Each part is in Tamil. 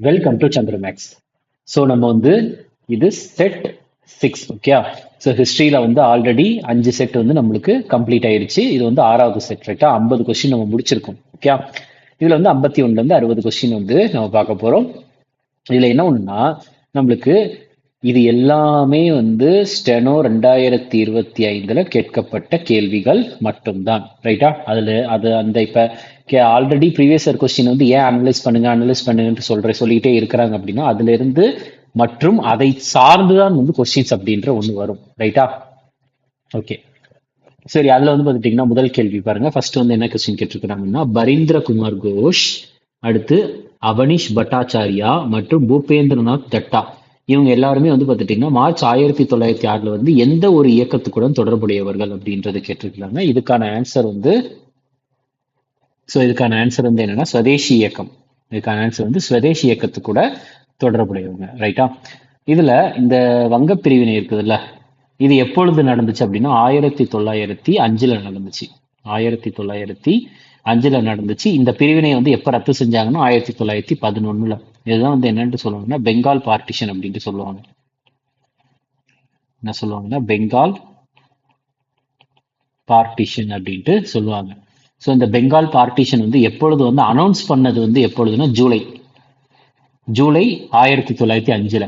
Welcome to சந்திரமேக்ஸ். ஸோ நம்ம வந்து இது செட் 6. ஓகே. ஸோ ஹிஸ்ட்ரியில் வந்து ஆல்ரெடி 5 செட் வந்து நம்மளுக்கு கம்ப்ளீட் ஆயிருச்சு. இது வந்து 6வது செட். ரைட்டா, 50 கொஸ்டின் நம்ம முடிச்சிருக்கோம். ஓகே. இதில் வந்து 51லேருந்து 60 கொஸ்டின் வந்து நம்ம பார்க்க போகிறோம். இதில் என்ன ஒன்றுனா, நம்மளுக்கு இது எல்லாமே வந்து ஸ்டெனோ 2025 கேட்கப்பட்ட கேள்விகள் மட்டும்தான். ரைட்டா, அதில் அந்த இப்போ ஆல்ரெடி ப்ரீவியஸ் இயர் கொஸ்டின் வந்து ஏன் அனலைஸ் பண்ணுங்கன்னு சொல்லிக்கிட்டே இருக்கிறாங்க அப்படின்னா, அதுல இருந்து மற்றும் அதை சார்ந்துதான் வந்து கொஸ்டின்ஸ் அப்படின்ற ஒன்று வரும். ரைட்டா, ஓகே. சரி, அதுல வந்து பார்த்துட்டீங்கன்னா முதல் கேள்வி பாருங்க. ஃபர்ஸ்ட் வந்து என்ன கொஸ்டின் கேட்டிருக்கிறாங்கன்னா, பரீந்திர குமார் கோஷ், அடுத்து அவனிஷ் பட்டாச்சாரியா மற்றும் பூபேந்திரநாத் தட்டா, இவங்க எல்லாருமே வந்து பார்த்துட்டீங்கன்னா மார்ச் 1906 வந்து எந்த ஒரு இயக்கத்துக்குடன் தொடர்புடையவர்கள் அப்படின்றத கேட்டிருக்கிறாங்க. இதுக்கான ஆன்சர் வந்து என்னன்னா ஸ்வதேசி இயக்கம். இதுக்கான ஆன்சர் வந்து ஸ்வதேசி இயக்கத்து கூட தொடர்புடையவங்க. ரைட்டா, இதுல இந்த வங்க பிரிவினை இருக்குதுல்ல, இது எப்பொழுது நடந்துச்சு அப்படின்னா 1905 நடந்துச்சு. 1905 நடந்துச்சு. இந்த பிரிவினை வந்து எப்ப ரத்து செஞ்சாங்கன்னா 1911. இதுதான் வந்து என்னன்னு சொல்லுவாங்கன்னா பெங்கால் பார்ட்டிஷன் அப்படின்ட்டு சொல்லுவாங்க. என்ன சொல்லுவாங்கன்னா பெங்கால் பார்ட்டிஷன் அப்படின்ட்டு சொல்லுவாங்க. ஸோ இந்த பெங்கால் பார்ட்டிஷன் வந்து எப்பொழுது வந்து அனௌன்ஸ் பண்ணது வந்து எப்பொழுதுன்னா ஜூலை 1905.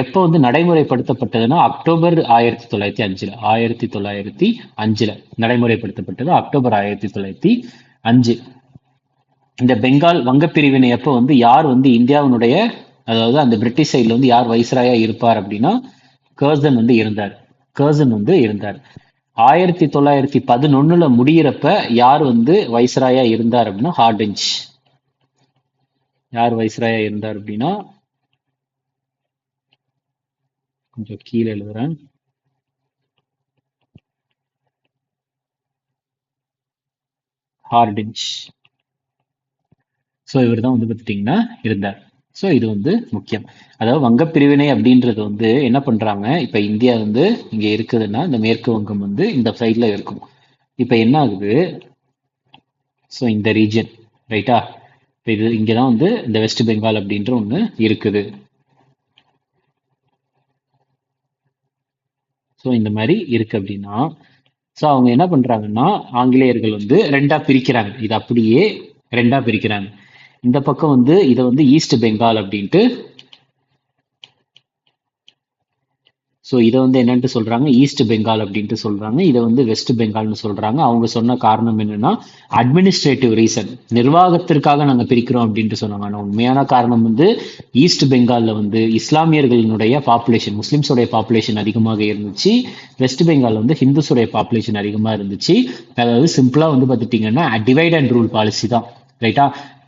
எப்போ வந்து நடைமுறைப்படுத்தப்பட்டதுன்னா அக்டோபர் 1905 நடைமுறைப்படுத்தப்பட்டது அக்டோபர் 1905. இந்த பெங்கால் வங்க பிரிவினை எப்போ வந்து யார் வந்து இந்தியாவினுடைய, அதாவது அந்த பிரிட்டிஷ் சைட்ல வந்து யார் வைஸ்ராயா இருப்பார் அப்படின்னா கர்சன் வந்து இருந்தார். 1911 முடியிறப்ப யார் வந்து வைஸ்ராயா இருந்தார் அப்படின்னா ஹார்டிஞ்ச். யார் வைஸ்ராயா இருந்தார் அப்படின்னா, கொஞ்சம் கீழே எழுதுறேன். ஹார்டிஞ்ச். ஸோ இவர் தான் வந்து பார்த்துட்டிங்கன்னா இருந்தார். ஸோ இது வந்து முக்கியம். அதாவது வங்க பிரிவினை அப்படின்றது வந்து என்ன பண்றாங்க, இப்போ இந்தியா வந்து இங்க இருக்குதுன்னா இந்த மேற்கு வங்கம் வந்து இந்த சைட்ல இருக்கும். இப்போ என்ன ஆகுது, ஸோ இந்த ரீஜன், ரைட்டா, இப்போ இது இங்கே தான் வந்து இந்த வெஸ்ட் பெங்கால் அப்படின்ற ஒன்று இருக்குது. ஸோ இந்த மாதிரி இருக்கு அப்படின்னா, ஸோ அவங்க என்ன பண்றாங்கன்னா ஆங்கிலேயர்கள் வந்து ரெண்டா பிரிக்கிறாங்க. இது அப்படியே ரெண்டா பிரிக்கிறாங்க. இந்த பக்கம் வந்து இதை வந்து ஈஸ்ட் பெங்கால் அப்படின்ட்டு, ஸோ இதை வந்து என்னன்ட்டு சொல்றாங்க, ஈஸ்ட் பெங்கால் அப்படின்ட்டு சொல்றாங்க. இதை வந்து வெஸ்ட் பெங்கால்னு சொல்றாங்க. அவங்க சொன்ன காரணம் என்னன்னா அட்மினிஸ்ட்ரேட்டிவ் ரீசன், நிர்வாகத்திற்காக நாங்கள் பிரிக்கிறோம் அப்படின்ட்டு சொன்னாங்க. ஆனால் உண்மையான காரணம் வந்து ஈஸ்ட் பெங்கால்ல வந்து இஸ்லாமியர்களினுடைய பாப்புலேஷன், முஸ்லிம்ஸோடைய பாப்புலேஷன் அதிகமாக இருந்துச்சு. வெஸ்ட் பெங்கால் வந்து ஹிந்துஸோடைய பாப்புலேஷன் அதிகமாக இருந்துச்சு. அதாவது சிம்பிளா வந்து பார்த்துட்டீங்கன்னா டிவைட் அண்ட் ரூல் பாலிசி தான். ரைட்டா,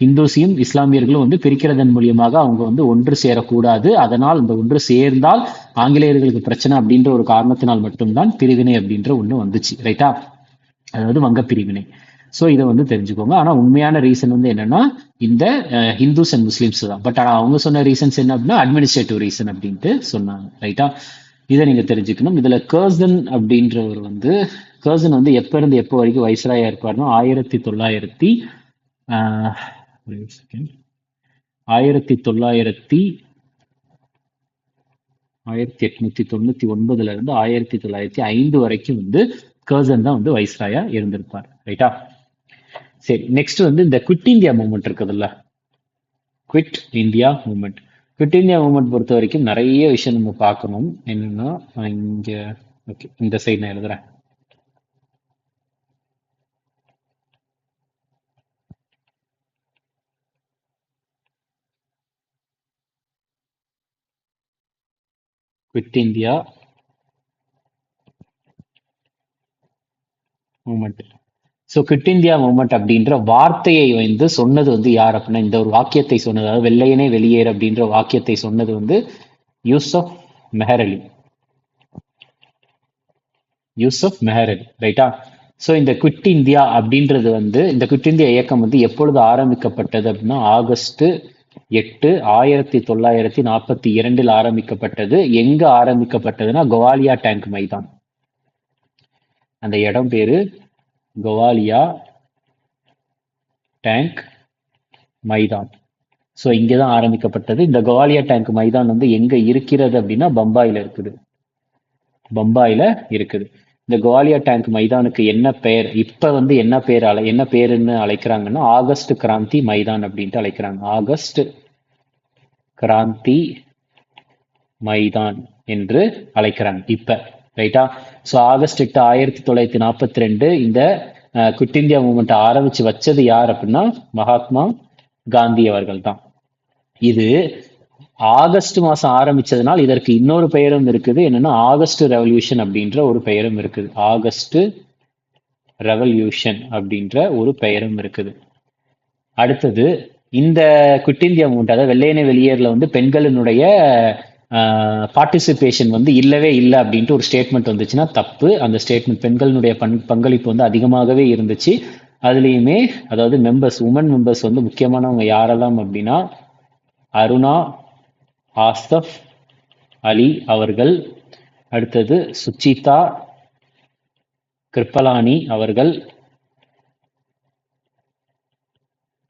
இந்துஸையும் இஸ்லாமியர்களும் வந்து பிரிக்கிறதன் மூலியமாக அவங்க வந்து ஒன்று சேரக்கூடாது. அதனால் இந்த ஒன்று சேர்ந்தால் ஆங்கிலேயர்களுக்கு பிரச்சனை அப்படின்ற ஒரு காரணத்தினால் மட்டும்தான் பிரிவினை அப்படின்ற ஒண்ணு வந்துச்சு. ரைட்டா, அதாவது வங்க பிரிவினை. ஸோ இதை வந்து தெரிஞ்சுக்கோங்க. ஆனா உண்மையான ரீசன் வந்து என்னன்னா இந்த ஹிந்துஸ் அண்ட் முஸ்லிம்ஸ் தான். பட் ஆனா அவங்க சொன்ன ரீசன்ஸ் என்ன அப்படின்னா அட்மினிஸ்ட்ரேட்டிவ் ரீசன் அப்படின்ட்டு சொன்னாங்க. ரைட்டா, இதை நீங்க தெரிஞ்சுக்கணும். இதுல கர்சன் அப்படின்றவர் வந்து, கர்சன் வந்து எப்ப இருந்து எப்போ வரைக்கும் வைஸ்ராயா இருப்பாருன்னா 1900 1899 இருந்து 1905 வரைக்கும் வந்து கர்சன் தான் வந்து வைஸ்ராயா இருந்திருப்பார். ரைட்டா, சரி. நெக்ஸ்ட் வந்து இந்த குவிட் இந்தியா மூவ்மெண்ட் இருக்குதுல்ல, quit India movement. Quit India movement பொறுத்த வரைக்கும் நிறைய விஷயம் நம்ம பார்க்கணும். என்னன்னா இங்க, ஓகே, இந்த சைடு நான் எழுதுறேன். Quit India movement. So quit India movement அப்படின்ற வார்த்தையை வந்து சொன்னது வந்து யார் அப்படின்னா, இந்த ஒரு வாக்கியத்தை சொன்னது, அதாவது வெள்ளையனே வெளியேறு அப்படின்ற வாக்கியத்தை சொன்னது வந்து யூசப் மெஹர் அலி. ரைட்டா. ஸோ இந்த குவிட் இந்தியா அப்படின்றது வந்து, இந்த குவிட் இந்தியா இயக்கம் வந்து எப்பொழுது ஆரம்பிக்கப்பட்டது அப்படின்னா ஆகஸ்ட் 8, 1942 ஆரம்பிக்கப்பட்டது. எங்க ஆரம்பிக்கப்பட்டதுன்னா கோவாலியா டேங்க் மைதான். அந்த இடம் பேரு கோவாலியா டேங்க் மைதான். ஸோ இங்கே தான் ஆரம்பிக்கப்பட்டது. இந்த கவாலியா டேங்க் மைதான் வந்து எங்க இருக்கிறது அப்படின்னா பம்பாயில இருக்குது. பம்பாயில இருக்குது. இந்த குவாலியர் டேங்க் மைதானுக்கு என்ன பெயர் இப்ப வந்து என்ன பேருன்னு அழைக்கிறாங்கன்னா ஆகஸ்ட் கிராந்தி மைதான் அப்படின்ட்டு அழைக்கிறாங்க. ஆகஸ்ட் கிராந்தி மைதான் என்று அழைக்கிறாங்க இப்ப. ரைட்டா? ஸோ ஆகஸ்ட் 8 1942 இந்த குவிட் இந்தியா மூவ்மெண்ட் ஆரம்பிச்சு வச்சது யார் அப்படின்னா மகாத்மா காந்தி அவர்கள் தான். இது ஆகஸ்ட் மாசம் ஆரம்பிச்சதுனால் இதற்கு இன்னொரு பெயரும் இருக்குது. என்னன்னா ஆகஸ்ட் ரெவல்யூஷன் அப்படின்ற ஒரு பெயரும் இருக்குது. ஆகஸ்ட் ரெவல்யூஷன் அப்படின்ற ஒரு பெயரும் இருக்குது. அடுத்தது இந்த குவிட் இந்தியா மூவ்மெண்ட், அதாவது வெள்ளையனே வெளியேறல வந்து பெண்களினுடைய பார்ட்டிசிபேஷன் வந்து இல்லவே இல்லை அப்படின்ட்டு ஒரு ஸ்டேட்மெண்ட் வந்துச்சுன்னா தப்பு. அந்த ஸ்டேட்மெண்ட் பெண்களினுடைய பங்களிப்பு வந்து அதிகமாகவே இருந்துச்சு. அதுலேயுமே அதாவது உமன் மெம்பர்ஸ் வந்து முக்கியமானவங்க யாரெல்லாம் அப்படின்னா அருணா ஆசஃப் அலி அவர்கள், அடுத்தது சுச்சிதா கிருப்பலானி அவர்கள்,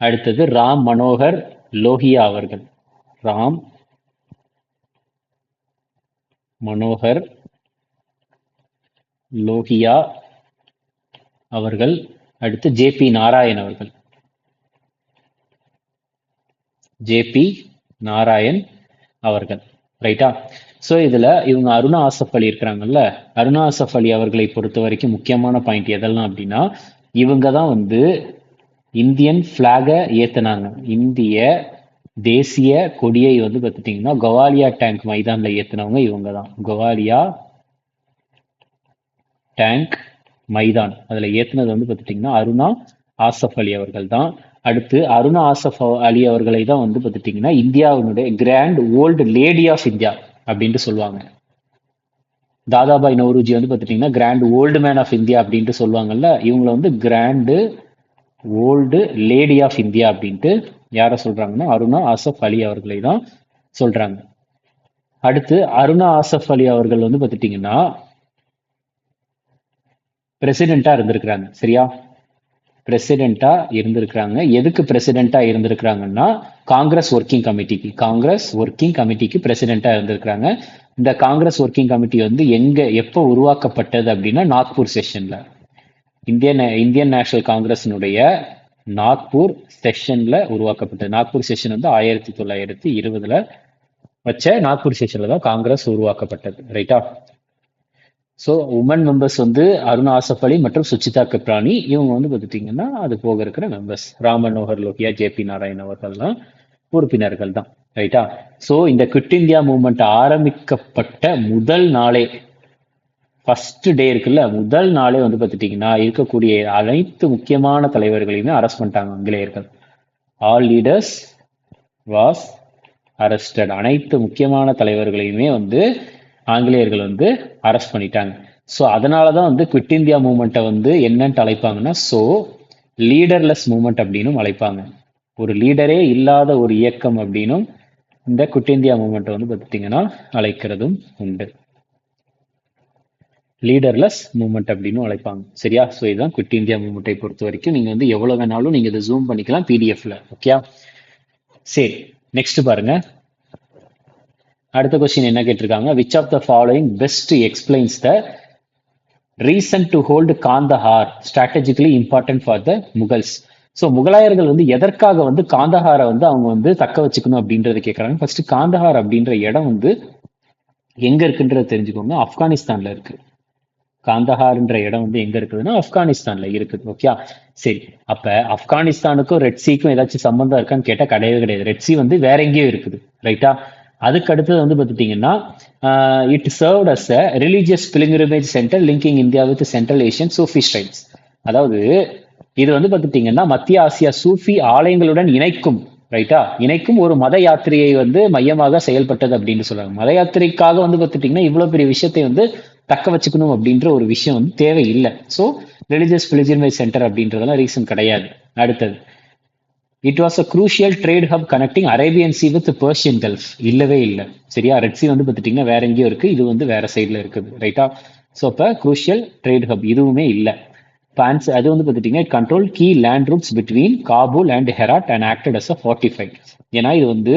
அடுத்தது ராம் மனோகர் லோஹியா அவர்கள். ராம் மனோகர் லோஹியா அவர்கள், அடுத்து ஜே.பி. நாராயண் அவர்கள். ஜே.பி. நாராயண் அவர்கள். ரைட்டா? ஸோ இதுல இவங்க அருணா ஆசஃப் அலி இருக்கிறாங்கல்ல, அருணா ஆசஃப் அலி அவர்களை பொறுத்த வரைக்கும் முக்கியமான பாயிண்ட் எதெல்லாம் அப்படின்னா இவங்க தான் வந்து இந்தியன் பிளாகை ஏத்துனாங்க. இந்திய தேசிய கொடியை வந்து பார்த்துட்டீங்கன்னா கவாலியா டேங்க் மைதான்ல ஏத்துனவங்க இவங்க தான். கவாலியா டேங்க் மைதான் அதுல ஏத்துனது வந்து பார்த்துட்டீங்கன்னா அருணா ஆசஃப் அலி அவர்கள் தான். அடுத்து அருணா ஆசஃப் அலி அவர்களை தான் வந்து பார்த்துட்டீங்கன்னா இந்தியாவினுடைய grand old lady of India அப்படின்ட்டு சொல்லுவாங்க. தாதாபாய் நௌரோஜி வந்து பார்த்துட்டீங்கன்னா grand old man of India அப்படின்ட்டு சொல்லுவாங்கல்ல, இவங்களை வந்து grand old lady of India அப்படின்ட்டு யாரை சொல்றாங்கன்னா அருணா ஆசஃப் அலி அவர்களை தான் சொல்றாங்க. அடுத்து அருணா ஆசஃப் அலி அவர்கள் வந்து பார்த்துட்டீங்கன்னா பிரசிடென்டா இருந்திருக்கிறாங்க. சரியா? பிரசிடென்டா இருந்திருக்கிறாங்க. எதுக்கு பிரசிடென்டா இருந்திருக்கிறாங்கன்னா காங்கிரஸ் ஒர்க்கிங் கமிட்டிக்கு பிரசிடென்டா இருந்திருக்கிறாங்க. இந்த காங்கிரஸ் ஒர்க்கிங் கமிட்டி வந்து எப்போ உருவாக்கப்பட்டது அப்படின்னா நாக்பூர் செஷன்ல, இந்தியன் நேஷனல் காங்கிரஸினுடைய நாக்பூர் செஷன்ல உருவாக்கப்பட்டது. நாக்பூர் செஷன் வந்து 1920 வச்ச நாக்பூர் செஷன்ல தான் காங்கிரஸ் உருவாக்கப்பட்டது. ரைட்டா? ஸோ உமன் மெம்பர்ஸ் வந்து அருணா ஆசஃப் அலி மற்றும் சுச்சிதா கிருப்லானி, இவங்க வந்து பார்த்துட்டீங்கன்னா அது போக இருக்கிற மெம்பர்ஸ். ராம் மனோகர் லோஹியா, ஜே.பி. நாராயண் அவர்கள்லாம் உறுப்பினர்கள் தான். ரைட்டா? ஸோ இந்த குவிட் இந்தியா மூவ்மெண்ட் ஆரம்பிக்கப்பட்ட முதல் நாளே, ஃபர்ஸ்ட் டே இருக்குல்ல, முதல் நாளே வந்து பார்த்துட்டீங்கன்னா இருக்கக்கூடிய அனைத்து முக்கியமான தலைவர்களையுமே அரெஸ்ட் பண்ணிட்டாங்க ஆங்கிலேயர்கள். All leaders was arrested. அனைத்து முக்கியமான தலைவர்களையுமே வந்து ஆங்கிலேயர்கள் வந்து அரெஸ்ட் பண்ணிட்டாங்க. ஸோ அதனால தான் வந்து குவிட் இந்தியா மூவ்மெண்ட்டை வந்து என்னன்ட்டு அழைப்பாங்கன்னா லீடர்லெஸ் மூவ்மெண்ட் அப்படின்னும் அழைப்பாங்க. ஒரு லீடரே இல்லாத ஒரு இயக்கம் அப்படின்னும் இந்த குவிட் இந்தியா மூவ்மெண்ட்டை வந்து பார்த்துட்டீங்கன்னா அழைக்கிறதும் உண்டு. லீடர்லெஸ் மூவ்மெண்ட் அப்படின்னு அழைப்பாங்க. சரியா? ஸோ இதுதான் குவிட் இந்தியா மூவ்மெண்ட்டை பொறுத்த வரைக்கும். நீங்க வந்து எவ்வளவு வேணாலும் நீங்க இதை ஜூம் பண்ணிக்கலாம் பிடிஎஃப்ல. ஓகே? சரி, நெக்ஸ்ட் பாருங்க. அடுத்த கொஸ்டின் என்ன கேட்டிருக்காங்க? Which of the following best explains the reason to hold Kandahar strategically important for the Mughals. So முகலாயர்கள் வந்து எதற்காக வந்து காந்தஹாரை வந்து அவங்க வந்து தக்க வச்சுக்கணும் அப்படின்றத கேட்கறாங்க. ஃபர்ஸ்ட் காந்தஹார் அப்படின்ற இடம் வந்து எங்க இருக்குன்றது தெரிஞ்சுக்கோங்க. ஆப்கானிஸ்தான்ல இருக்கு. காந்தஹார்ன்ற இடம் வந்து எங்க இருக்குதுன்னா ஆப்கானிஸ்தான்ல இருக்குது. ஓகே? சரி, அப்ப ஆப்கானிஸ்தானுக்கும் ரெட் சீக்கும் ஏதாச்சும் சம்பந்தம் இருக்கான்னு கேட்டா கிடையவே கிடையாது. ரெட் சி வந்து வேற எங்கேயும் இருக்குது. ரைட்டா? அதுக்கு அடுத்தது வந்து பார்த்துட்டீங்கன்னா it served as a religious pilgrimage centre linking India with central Asian Sufi straits. அதாவது இது வந்து பார்த்துட்டீங்கன்னா மத்திய ஆசியா சூஃபி ஆலயங்களுடன் இணைக்கும், ரைட்டா, இணைக்கும் ஒரு மத யாத்திரையை வந்து மையமாக செயல்பட்டது அப்படின்னு சொல்றாங்க. மத யாத்திரைக்காக வந்து பார்த்துட்டீங்கன்னா இவ்வளவு பெரிய விஷயத்தை வந்து தக்க வச்சுக்கணும் அப்படின்ற ஒரு விஷயம் வந்து தேவையில்லை. ஸோ ரிலிஜியஸ் பிலிகிரிமேஜ் சென்டர் அப்படின்றதெல்லாம் ரீசன் கிடையாது. அடுத்தது it was a crucial trade hub connecting Arabian sea with Persian gulf. இல்லவே இல்லை. சரியா? ரெட் சி வந்து பார்த்துட்டீங்கன்னா வேற எங்கேயோ இருக்கு, இது வந்து வேற சைட்ல இருக்குது. ரைட்டா? ஸோ அப்போ குரூஷியல் ட்ரேட் ஹப் இதுவுமே இல்லை. அது வந்து பார்த்துட்டீங்கன்னா control key land routes between Kabul and Herat and acted as a fortified. ஏன்னா இது வந்து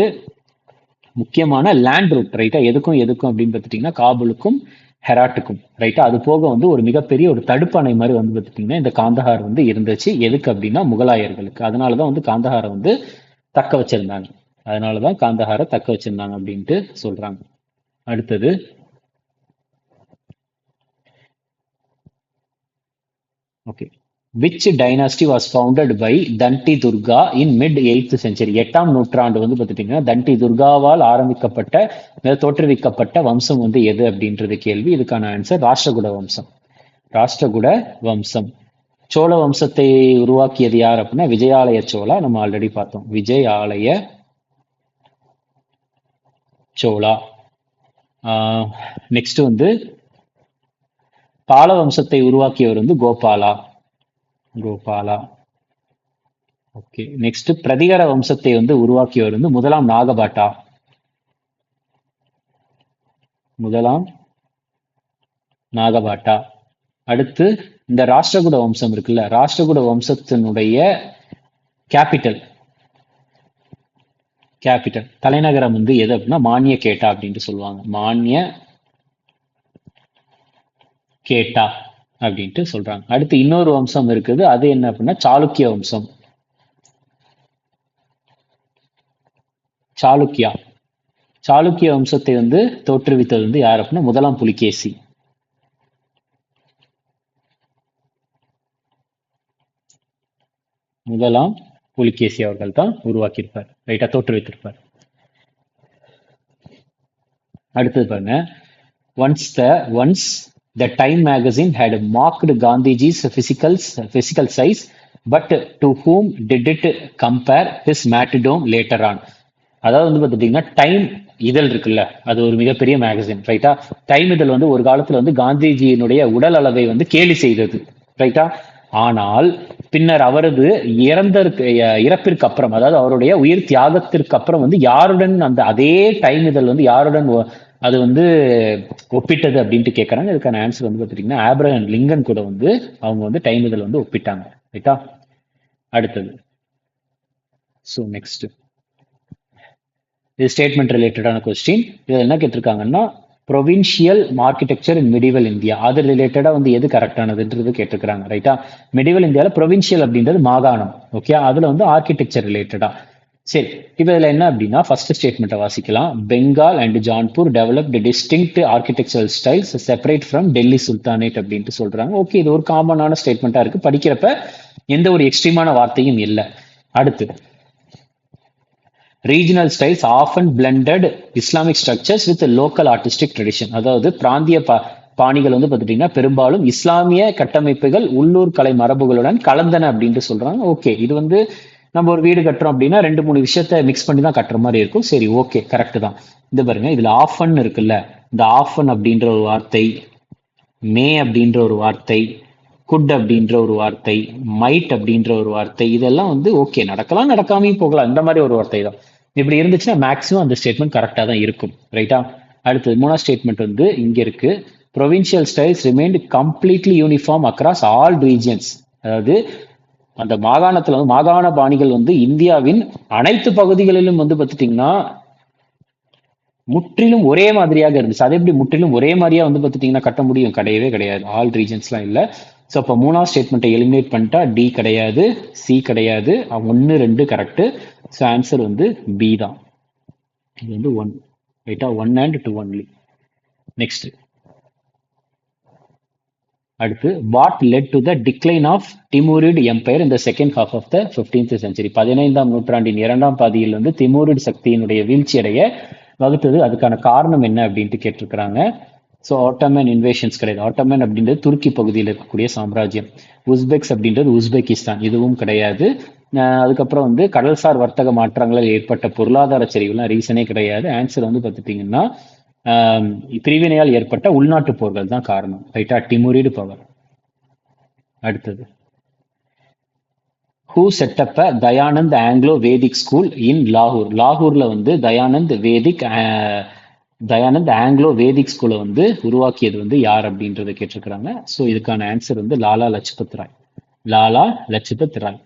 முக்கியமான லேண்ட் ரூட் ரைட்டா, எதுக்கும் அப்படின்னு பார்த்துட்டீங்கன்னா காபூலுக்கும் ஹெராட்டுக்கும் ரைட்டா. அது போக வந்து ஒரு மிகப்பெரிய ஒரு தடுப்பணை மாதிரி வந்து பார்த்துட்டீங்கன்னா இந்த காந்தஹார் வந்து இருந்துச்சு. எதுக்கு அப்படின்னா முகலாயர்களுக்கு. அதனாலதான் வந்து காந்தஹாரை வந்து தக்க வச்சிருந்தாங்க. அதனாலதான் காந்தஹாரை தக்க வச்சிருந்தாங்க அப்படின்ட்டு சொல்றாங்க. அடுத்தது okay, which dynasty was founded by Danti Durga in mid 8th century? 8ஆம் நூற்றாண்டு வந்து பார்த்துட்டீங்கன்னா தண்டி துர்காவால் ஆரம்பிக்கப்பட்ட தோற்றுவிக்கப்பட்ட வம்சம் வந்து எது அப்படின்றது கேள்வி. இதுக்கான ஆன்சர் ராஷ்டிரகூட வம்சம். ராஷ்டிரகூட வம்சம். சோழ வம்சத்தை உருவாக்கியது யார் அப்படின்னா விஜயாலய சோழா. நம்ம ஆல்ரெடி பார்த்தோம், விஜயாலய சோழா. நெக்ஸ்ட் வந்து பால வம்சத்தை உருவாக்கியவர் வந்து கோபாலா. ஓகே, நெக்ஸ்ட் பிரதிகர வம்சத்தை வந்து உருவாக்கியவர் வந்து முதலாம் நாகபாட்டா. அடுத்து இந்த ராஷ்டிரகூட வம்சம் இருக்குல்ல, ராஷ்டிரகூட வம்சத்தினுடைய கேபிட்டல் தலைநகரம் வந்து எது அப்படின்னா மானிய கேட்டா அப்படின்ட்டு சொல்லுவாங்க. மானிய கேட்டா அப்படின்ட்டு சொல்றாங்க. அடுத்து இன்னொரு வம்சம் இருக்குது, அது என்ன அப்படின்னா சாளுக்கிய வம்சம். சாளுக்கிய வம்சத்தை வந்து தோற்றுவித்தது வந்து யார் அப்படின்னா முதலாம் புலிகேசி. அவர்கள் தான் உருவாக்கியிருப்பார் ரைட்டா, தோற்றுவித்திருப்பார். அடுத்தது பாருங்க, once the Time magazine had mocked Gandhiji's physical size, but to whom did it compare his martyrdom later on? அதாவது வந்து பார்த்துட்டீங்கன்னா டைம் இதழ் இருக்குல்ல, அது ஒரு மிகப்பெரிய மேகசின் ரைட்டா. டைம் இதழ் வந்து ஒரு காலத்துல வந்து காந்திஜியினுடைய உடல் அளவை வந்து கேலி செய்தது ரைட்டா. ஆனால் பின்னர் அவரது இறப்பிற்கு அப்புறம், அதாவது அவருடைய உயிர் தியாகத்திற்கு அப்புறம் வந்து யாருடன் அந்த அதே டைம் இதழ் வந்து யாருடன் அது வந்து ஒப்பிட்டது அப்படின்ட்டு கேட்கறாங்க. இதுக்கான ஆன்சர் வந்து பார்த்துட்டீங்கன்னா ஆப்ரஹாம் லிங்கன் கூட வந்து அவங்க வந்து டைம் இதழ் வந்து ஒப்பிட்டாங்க ரைட்டா. அடுத்தது ஸோ நெக்ஸ்ட் இது ஸ்டேட்மெண்ட் ரிலேட்டடான கொஸ்டின். இதில் என்ன கேட்டிருக்காங்கன்னா provincial architecture in medieval India, அது ரிலேட்டடா வந்து எது கரெக்டானதுன்றது கேட்டிருக்காங்க ரைட்டா. மெடிவல் இந்தியாவில் ப்ரொவின்ஷியல் அப்படின்றது மாகாணம் ஓகே, அதுல வந்து ஆர்கிடெக்சர் ரிலேட்டடா. சரி, இப்போ இதில் என்ன அப்படின்னா ஃபர்ஸ்ட் ஸ்டேட்மெண்ட்டை வாசிக்கலாம். Bengal and Jaunpur developed distinct architectural styles separate from Delhi sultanate அப்படின்ட்டு சொல்றாங்க. ஓகே, இது ஒரு காமனான ஸ்டேட்மெண்ட்டா இருக்கு, படிக்கிறப்ப எந்த ஒரு எக்ஸ்ட்ரீமான வார்த்தையும் இல்லை. அடுத்து regional styles often blended Islamic structures with local artistic tradition, அதாவது பிராந்திய பாணிகள் வந்து பார்த்துட்டீங்கன்னா பெரும்பாலும் இஸ்லாமிய கட்டமைப்புகள் உள்ளூர் கலை மரபுகளுடன் கலந்தன அப்படின்ட்டு சொல்றாங்க. ஓகே, இது வந்து நம்ம ஒரு வீடு கட்டுறோம் அப்படின்னா 2-3 விஷயத்த மிக்ஸ் பண்ணி தான் கட்டுற மாதிரி இருக்கும். சரி, ஓகே, கரெக்ட் தான். இந்த பாருங்க, இதுல ஆஃபன் இருக்குல்ல, இந்த ஆஃபன் அப்படின்ற ஒரு வார்த்தை, மே அப்படின்ற ஒரு வார்த்தை, குட் அப்படின்ற ஒரு வார்த்தை, மைட் அப்படின்ற ஒரு வார்த்தை, இதெல்லாம் வந்து ஓகே, நடக்கலாம் நடக்காமையும் போகலாம், இந்த மாதிரி ஒரு வார்த்தை தான். இப்படி இருந்துச்சுன்னா மேக்ஸிமம் அந்த ஸ்டேட்மெண்ட் கரெக்டாக தான் இருக்கும் ரைட்டா. அடுத்தது 3ஆம் ஸ்டேட்மெண்ட் வந்து இங்க இருக்கு. Provincial styles remained completely uniform across all regions, அதாவது அந்த மாகாணத்துல வந்து மாகாண பாணிகள் வந்து இந்தியாவின் அனைத்து பகுதிகளிலும் வந்து பார்த்துட்டீங்கன்னா முற்றிலும் ஒரே மாதிரியாக இருந்துச்சு. அதே எப்படி முற்றிலும் ஒரே மாதிரியா வந்து பார்த்துட்டீங்கன்னா கட்ட முடியும்? கிடையவே கிடையாது. ஆல் ரீஜன்ஸ்லாம் இல்லை. ஸோ அப்போ 3ஆம் ஸ்டேட்மெண்ட்டை எலிமினேட் பண்ணிட்டா டி கிடையாது, சி கிடையாது, 1, 2 கரெக்டு. ஸோ ஆன்சர் வந்து பி தான். இது வந்து 1 ரைட்டா, 1 and 2 ஒன்லி. நெக்ஸ்ட் அடுத்து what led to the decline of Timurid empire இந்த second half of the 15th century? 15ஆம் நூற்றாண்டின் 2ஆம் பாதியில் வந்து திமூரிட் சக்தியினுடைய வீழ்ச்சி அடைய வகுத்தது. அதுக்கான காரணம் என்ன அப்படின்ட்டு கேட்டிருக்கிறாங்க. ஸோ ஆட்டோமன் இன்வேஷன்ஸ் கிடையாது. ஆட்டோமன் அப்படின்றது துருக்கி பகுதியில் இருக்கக்கூடிய சாம்ராஜ்யம். உஸ்பெக்ஸ் அப்படின்றது உஸ்பெகிஸ்தான், இதுவும் கிடையாது. அதுக்கப்புறம் வந்து கடல்சார் வர்த்தக மாற்றங்களில் ஏற்பட்ட பொருளாதார சரிவுலாம் ரீசனே கிடையாது. ஆன்சர் வந்து பார்த்துட்டீங்கன்னா பிரிவினையால் ஏற்பட்ட உள்நாட்டு போர்கள் தான் காரணம் ரைட்டா. டிமூரிடு பவர். அடுத்தது who setup Dayanand Anglo Vedic school in லாகூர்? லாகூர்ல வந்து தயானந்த் ஆங்கிலோ வேதிக் ஸ்கூலை வந்து உருவாக்கியது வந்து யார் அப்படின்றத கேட்டிருக்கிறாங்க. ஸோ இதுக்கான ஆன்சர் வந்து லாலா லஜ்பத் ராய். லாலா லஜ்பத் ராய்.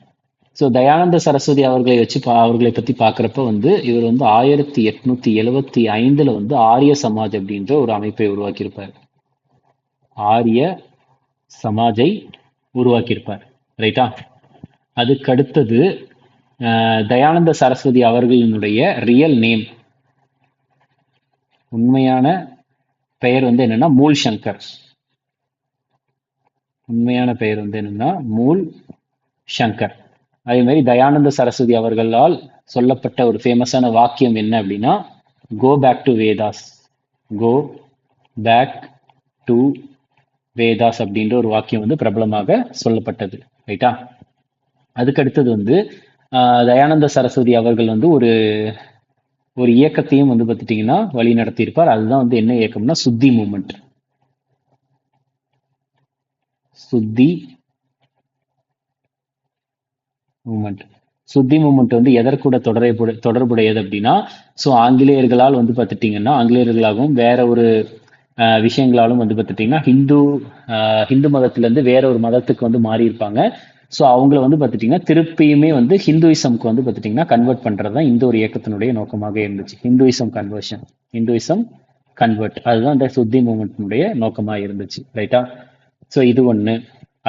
ஸோ தயானந்த சரஸ்வதி அவர்களை பத்தி பார்க்குறப்ப வந்து இவர் வந்து 1875 வந்து ஆரிய சமாஜ் அப்படின்ற ஒரு அமைப்பை உருவாக்கியிருப்பார். ஆரிய சமாஜை உருவாக்கியிருப்பார். ரைட்டா? அதுக்கு அடுத்தது தயானந்த சரஸ்வதி அவர்களினுடைய ரியல் நேம், உண்மையான பெயர் வந்து என்னன்னா மூல் சங்கர். உண்மையான பெயர் வந்து என்னன்னா மூல் சங்கர். அதே மாதிரி தயானந்த சரஸ்வதி அவர்களால் சொல்லப்பட்ட ஒரு ஃபேமஸான வாக்கியம் என்ன அப்படின்னா, go back to Vedas. Go back to Vedas அப்படின்ற ஒரு வாக்கியம் வந்து பிரபலமாக சொல்லப்பட்டது. ரைட்டா? அதுக்கு அடுத்தது வந்து தயானந்த சரஸ்வதி அவர்கள் வந்து ஒரு ஒரு இயக்கத்தையும் வந்து பார்த்துட்டீங்கன்னா வழி நடத்தியிருப்பார். அதுதான் வந்து என்ன இயக்கம்னா சுத்தி மூமெண்ட். சுத்தி மூமெண்ட். சுத்தி மூமெண்ட் வந்து எதற்கூட தொடர்புடையது அப்படின்னா, ஸோ ஆங்கிலேயர்களால் வந்து பார்த்துட்டீங்கன்னா ஆங்கிலேயர்களாகவும் வேற ஒரு விஷயங்களாலும் வந்து பார்த்துட்டீங்கன்னா ஹிந்து மதத்திலேருந்து வேற ஒரு மதத்துக்கு வந்து மாறி இருப்பாங்க. ஸோ அவங்கள வந்து பார்த்துட்டிங்கன்னா திருப்பியுமே வந்து ஹிந்துயிசம்க்கு வந்து பார்த்துட்டிங்கன்னா கன்வெர்ட் பண்ணுறது தான் இந்த ஒரு இயக்கத்தினுடைய நோக்கமாக இருந்துச்சு. ஹிந்துயிசம் கன்வர்ஷன், ஹிந்துயிசம் கன்வெர்ட், அதுதான் இந்த சுத்தி மூமெண்ட்டினுடைய நோக்கமாக இருந்துச்சு. ரைட்டா? ஸோ இது ஒன்று.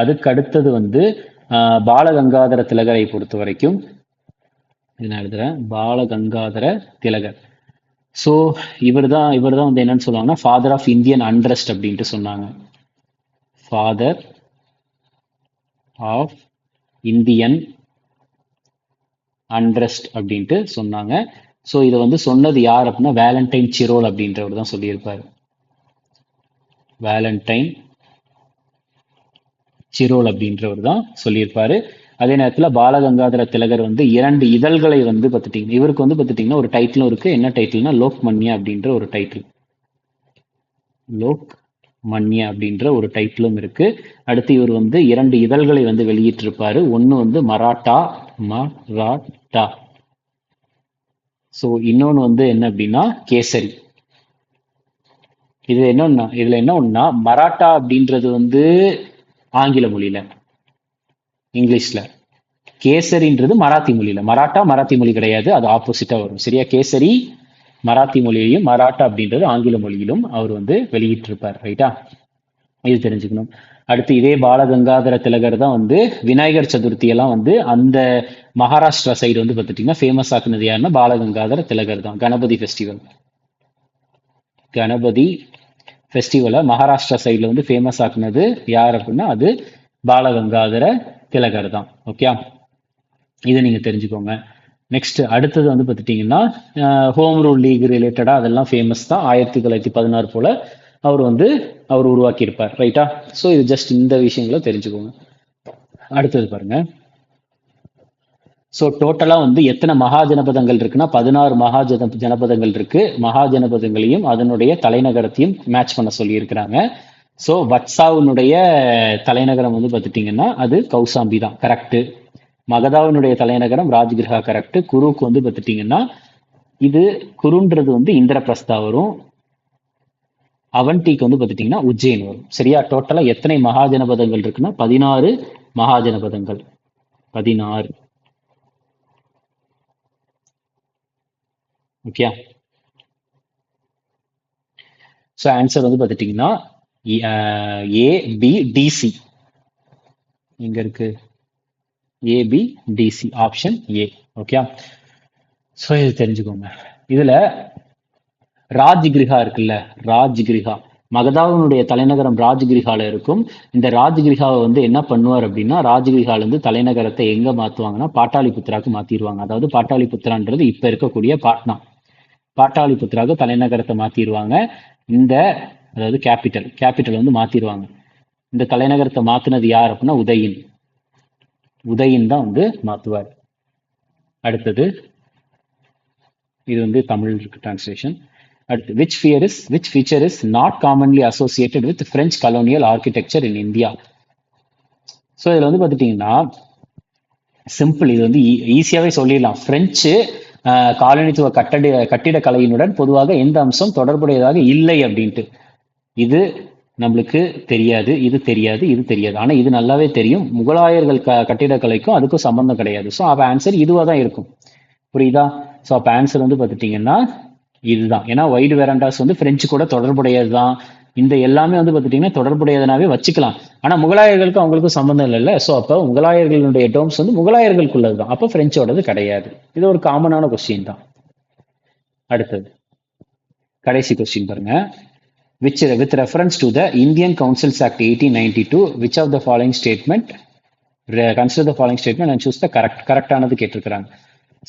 அதுக்கு அடுத்தது வந்து பாலகங்காதர திலகரை பொறுத்த வரைக்கும் நான் எழுதுறேன், பாலகங்காதர திலகர். ஸோ இவர் தான் வந்து என்னன்னு சொல்லுவாங்கன்னா ஃபாதர் ஆஃப் இந்தியன் அண்ட்ரஸ்ட் அப்படின்ட்டு சொன்னாங்க. ஃபாதர் ஆஃப் இந்தியன் அண்ட்ரஸ்ட் அப்படின்ட்டு சொன்னாங்க. ஸோ இதை வந்து சொன்னது யார் அப்படின்னா வேலண்டைன் சிரோல் அப்படின்றவர் தான் சொல்லியிருப்பார். வேலண்டைன் சிரோல் அப்படின்றவர் தான் சொல்லியிருப்பாரு. அதே நேரத்தில் பாலகங்காதர திலகர் வந்து 2 இதழ்களை வந்து பார்த்துட்டீங்கன்னா இவருக்கு வந்து பார்த்துட்டீங்கன்னா ஒரு டைட்டிலும் இருக்கு. என்ன டைட்டில்னா லோக் மன்யா அப்படின்ற ஒரு டைட்டில். லோக் மன்யா அப்படின்ற ஒரு டைட்டிலும் இருக்கு. அடுத்து இவர் வந்து 2 இதழ்களை வந்து வெளியிட்டிருப்பாரு. ஒன்று வந்து மராட்டா. ஸோ இன்னொன்று வந்து என்ன அப்படின்னா கேசரி. இதுல என்ன ஒண்ணுனா மராட்டா அப்படின்றது வந்து ஆங்கில மொழியில, இங்கிலீஷ்ல. கேசரின்றது மராத்தி மொழியில. மராத்தி மொழி கிடையாது, அது ஆப்போசிட்டா வரும். சரியா? கேசரி மராத்தி மொழியையும், மராட்டா அப்படின்றது ஆங்கில மொழியிலும் அவர் வந்து வெளியிட்டிருப்பார். ரைட்டா? இது தெரிஞ்சுக்கணும். அடுத்து இதே பாலகங்காதர திலகர் தான் வந்து விநாயகர் சதுர்த்தி எல்லாம் வந்து அந்த மகாராஷ்டிரா சைடு வந்து பார்த்துட்டீங்கன்னா ஃபேமஸ் ஆக்குனது யாருன்னா பாலகங்காதர திலகர் தான். கணபதி ஃபெஸ்டிவலை மகாராஷ்டிரா சைடில் வந்து ஃபேமஸ் ஆக்குனது யார் அப்படின்னா அது பாலகங்காதர திலகர் தான். ஓகே, இதை நீங்கள் தெரிஞ்சுக்கோங்க. நெக்ஸ்ட் அடுத்தது வந்து பார்த்துட்டிங்கன்னா ஹோம் ரூல் லீக் ரிலேட்டடாக அதெல்லாம் ஃபேமஸ் தான். 1916 போல் அவர் உருவாக்கியிருப்பார். ரைட்டா? ஸோ இது ஜஸ்ட் இந்த விஷயங்களை தெரிஞ்சுக்கோங்க. அடுத்தது பாருங்க. ஸோ டோட்டலாக வந்து எத்தனை மகாஜனபதங்கள் இருக்குன்னா 16 ஜனபதங்கள் இருக்கு. மகாஜனபதங்களையும் அதனுடைய தலைநகரத்தையும் மேட்ச் பண்ண சொல்லி இருக்கிறாங்க. ஸோ வட்சாவினுடைய தலைநகரம் வந்து பார்த்துட்டிங்கன்னா அது கௌசாம்பி தான். கரெக்டு. மகதாவினுடைய தலைநகரம் ராஜ்கிரகா. கரெக்டு. குருக்கு வந்து பார்த்துட்டிங்கன்னா இது குருன்றது வந்து இந்திரபிரஸ்தா வரும். அவன்டிக்கு வந்து பார்த்துட்டிங்கன்னா உஜ்ஜைன் வரும். சரியா? டோட்டலாக எத்தனை மகாஜனபதங்கள் இருக்குன்னா 16 மகாஜனபதங்கள். 16. ஓகே. ஸோ ஆன்சர் வந்து பார்த்துட்டிங்கன்னா ஏபிடிசி. இங்க இருக்கு ஏபிடிசி, ஆப்ஷன் ஏ. ஓகே. ஸோ இது தெரிஞ்சுக்கோங்க. இதுல ராஜ்கிரிகா இருக்குல்ல, ராஜ்கிரிகா மகதாவினுடைய தலைநகரம் ராஜ்கிரிகால இருக்கும். இந்த ராஜ்கிரிகாவை வந்து என்ன பண்ணுவார் அப்படின்னா ராஜ்கிரிகால இருந்து தலைநகரத்தை எங்க மாத்துவாங்கன்னா பாட்டாளிபுத்ராக்கு மாத்திடுவாங்க. அதாவது பாட்டாளிபுத்ரான்றது இப்ப இருக்கக்கூடிய பாட்னா. பாட்டாளிபுத்ராவுக்கு தலைநகரத்தை மாத்திடுவாங்க. அதாவது கேபிட்டல் வந்து மாத்திடுவாங்க. இந்த தலைநகரத்தை மாத்தினது யார் அப்படின்னா உதயின் தான் வந்து மாத்துவார். அடுத்தது இது வந்து தமிழ் டிரான்ஸ்லேஷன். அடுத்து which feature is not commonly associated with French colonial architecture in India? So இதில் வந்து பார்த்துட்டிங்கன்னா சிம்பிள், இது வந்து ஈஸியாகவே சொல்லிடலாம். பிரெஞ்சு காலனித்துவ கட்டிடக்கலையினுடன் பொதுவாக எந்த அம்சம் தொடர்புடையதாக இல்லை அப்படின்ட்டு. இது நம்மளுக்கு தெரியாது, இது தெரியாது, இது தெரியாது. ஆனா இது நல்லாவே தெரியும். முகலாயர்கள் கட்டிடக்கலைக்கும் அதுக்கும் சம்பந்தம் கிடையாது. ஸோ அப்ப ஆன்சர் இதுவா தான் இருக்கும். புரியுதா? ஸோ அப்ப ஆன்சர் வந்து பார்த்துட்டீங்கன்னா இதுதான். ஏன்னா வைடு வெராண்டாஸ் வந்து பிரெஞ்சு கூட தொடர்புடையது தான். இந்த எல்லாமே வந்து பார்த்துட்டீங்கன்னா தொடர்புடையதுனாவே வச்சுக்கலாம். ஆனா முகலாயர்களுக்கும் அவங்களுக்கும் சம்பந்தம் இல்லைல்ல. ஸோ அப்ப முகலாயர்களுடைய டேர்ம்ஸ் வந்து முகலாயர்களுக்குள்ளது தான். அப்ப பிரெஞ்சோடது கிடையாது. இது ஒரு காமனான கொஸ்டின் தான். அடுத்தது கடைசி கொஸ்டின் பாருங்க. Which with reference to the Indian Councils Act 1892, which of the following statement consider the following statement and choose the correct ஆனது கேட்டிருக்கிறாங்க.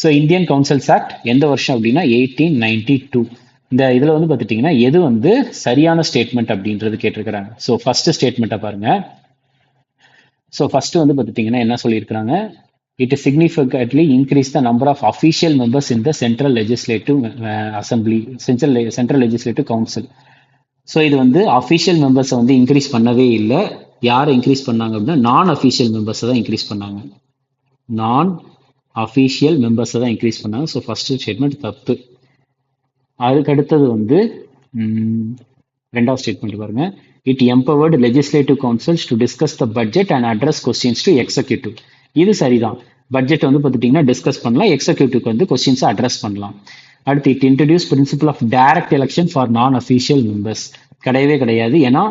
ஸோ இந்தியன் கவுன்சில்ஸ் ஆக்ட் எந்த வருஷம் அப்படின்னா 1892. இந்த இதுல வந்து பார்த்துட்டீங்கன்னா எது வந்து சரியான ஸ்டேட்மெண்ட் அப்படின்றது கேட்டிருக்கிறாங்க. ஸோ ஃபர்ஸ்ட் ஸ்டேட்மெண்ட்டை பாருங்க. ஸோ ஃபர்ஸ்ட் வந்து பார்த்துட்டீங்கன்னா என்ன சொல்லியிருக்கிறாங்க, it significantly increased the number of official members in the central legislative assembly, central legislative council. So இது வந்து அஃபிஷியல் மெம்பர்ஸை வந்து இன்க்ரீஸ் பண்ணவே இல்லை. யாரை இன்க்ரீஸ் பண்ணாங்க அப்படின்னா நான் அஃபிஷியல் மெம்பர்ஸை தான் இன்க்ரீஸ் பண்ணாங்க. நான் அஃபிஷியல் மெம்பர்ஸை தான் இன்க்ரீஸ் பண்ணாங்க. ஸோ ஃபர்ஸ்ட் ஸ்டேட்மெண்ட் தப்பு. அதுக்கு அடுத்தது வந்து ரெண்டாவது ஸ்டேட்மெண்ட் பாருங்க. It empowered legislative councils to discuss the budget and address questions to executive. இது சரிதான். பட்ஜெட் வந்து பார்த்துட்டீங்கன்னா டிஸ்கஸ் பண்ணலாம், எக்ஸிக்யூட்டிவ்க்கு வந்து கொஸ்டின்ஸை அட்ரஸ் பண்ணலாம். அடுத்து it introduce principle of direct election for non official members. கிடையவே கிடையாது. ஏன்னா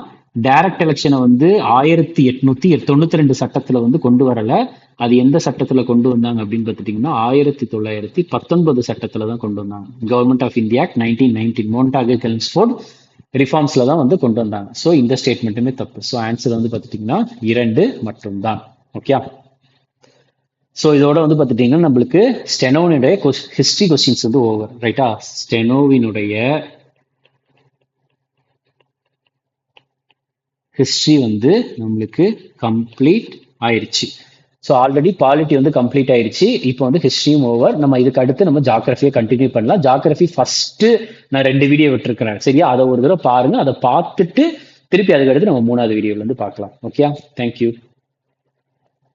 டைரக்ட் எலெக்ஷனை வந்து 1892 சட்டத்துல வந்து கொண்டு வரல. அது எந்த சட்டத்துல கொண்டு வந்தாங்க அப்படின்னு பார்த்துட்டீங்கன்னா 1919 சட்டத்துல தான் கொண்டு வந்தாங்க. கவர்மெண்ட் ஆஃப் இந்தியா ஆக்ட் 1919 மோன்டாகு கெல்ம்ஸ்ஃபோர்ட் ரிஃபார்ம்ஸ்ல தான் வந்து கொண்டு வந்தாங்க. ஸோ இந்த ஸ்டேட்மெண்ட்டுமே தப்பு. ஸோ ஆன்சர் வந்து பார்த்துட்டீங்கன்னா 2 மட்டும்தான். ஓகே. ஸோ இதோட வந்து பார்த்துட்டீங்கன்னா நம்மளுக்கு ஸ்டெனோவினுடைய ஹிஸ்ட்ரி கொஸ்டின்ஸ் வந்து ஓவர். ரைட்டா? ஸ்டெனோவினுடைய ஹிஸ்ட்ரி வந்து நம்மளுக்கு கம்ப்ளீட் ஆயிடுச்சு. ஸோ ஆல்ரெடி பாலிட்டி வந்து கம்ப்ளீட் ஆயிடுச்சு. இப்போ வந்து ஹிஸ்ட்ரியும் ஓவர். நம்ம இதுக்கு அடுத்து நம்ம ஜாகிரபியை கண்டினியூ பண்ணலாம். ஜாகிரபி ஃபர்ஸ்ட் நான் 2 வீடியோ விட்டுருக்கிறேன். சரியா? அதை ஒரு தடவை பாருங்க. அதை பார்த்துட்டு திருப்பி அதுக்கு அடுத்து நம்ம 3வது வீடியோல இருந்து பார்க்கலாம். Okay, thank you.